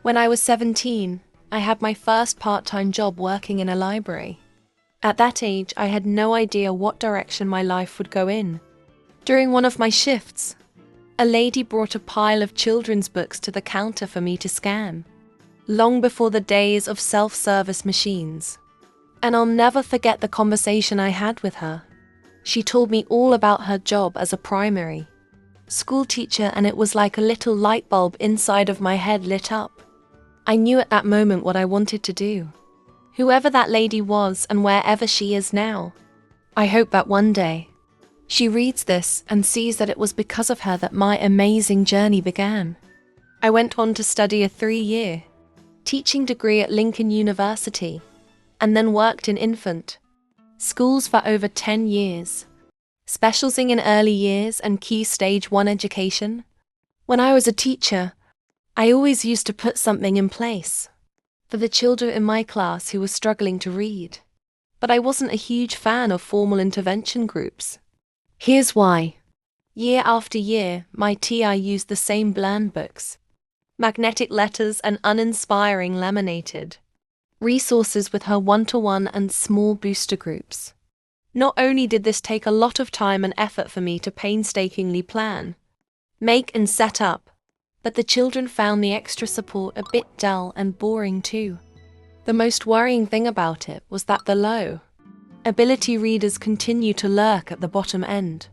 When I was 17, I had my first part-time job working in a library. At that age, I had no idea what direction my life would go in. During one of my shifts, a lady brought a pile of children's books to the counter for me to scan, long before the days of self-service machines. And I'll never forget the conversation I had with her. She told me all about her job as a primary school teacher, and it was like a little light bulb inside of my head lit up. I knew at that moment what I wanted to do. Whoever that lady was and wherever she is now, I hope that one day she reads this and sees that it was because of her that my amazing journey began. I went on to study a 3-year teaching degree at Lincoln University and then worked in infant schools for over 10 years, specializing in early years and key stage 1 education. When I was a teacher, I always used to put something in place for the children in my class who were struggling to read. But I wasn't a huge fan of formal intervention groups. Here's why. Year after year, my TI used the same bland books, magnetic letters and uninspiring laminated resources with her one-to-one and small booster groups. Not only did this take a lot of time and effort for me to painstakingly plan, make and set up, but the children found the extra support a bit dull and boring too. The most worrying thing about it was that the low ability readers continue to lurk at the bottom end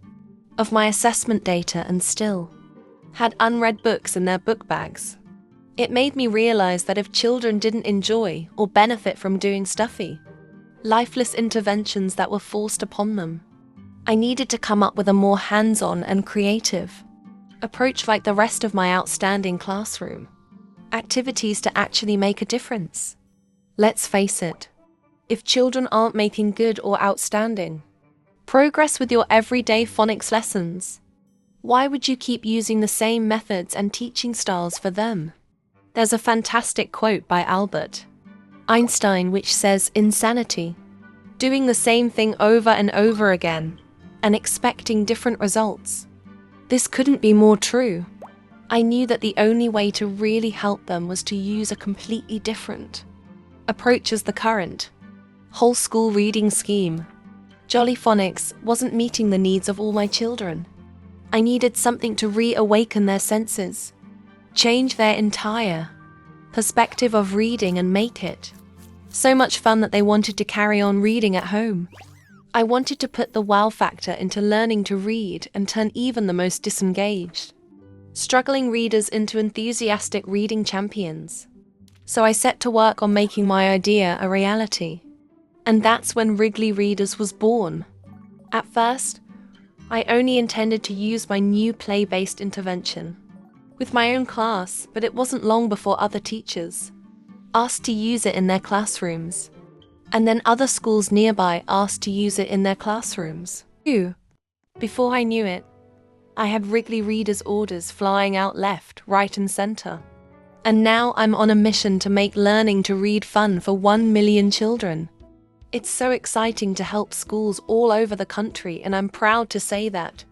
of my assessment data and still had unread books in their book bags. It made me realize that if children didn't enjoy or benefit from doing stuffy, lifeless interventions that were forced upon them, I needed to come up with a more hands-on and creative approach like the rest of my outstanding classroom. Activities to actually make a difference. Let's face it, if children aren't making good or outstanding progress with your everyday phonics lessons, why would you keep using the same methods and teaching styles for them? There's a fantastic quote by Albert Einstein which says, "Insanity, doing the same thing over and over again and expecting different results." This couldn't be more true. I knew that the only way to really help them was to use a completely different approach as the current whole school reading scheme. Jolly Phonics wasn't meeting the needs of all my children. I needed something to reawaken their senses, change their entire perspective of reading and make it so much fun that they wanted to carry on reading at home. I wanted to put the wow factor into learning to read and turn even the most disengaged, struggling readers into enthusiastic reading champions. So I set to work on making my idea a reality. And that's when Wrigley Readers was born. At first, I only intended to use my new play-based intervention with my own class, but it wasn't long before other teachers asked to use it in their classrooms. And then other schools nearby asked to use it in their classrooms too. Before I knew it, I had Wrigley Readers orders flying out left, right and center. And now I'm on a mission to make learning to read fun for 1 million children. It's so exciting to help schools all over the country, and I'm proud to say that,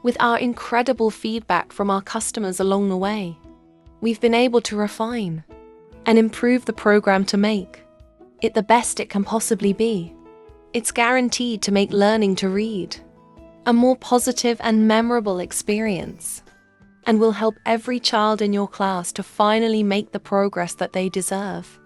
with our incredible feedback from our customers along the way, we've been able to refine and improve the program to make it the best it can possibly be. It's guaranteed to make learning to read a more positive and memorable experience, and will help every child in your class to finally make the progress that they deserve.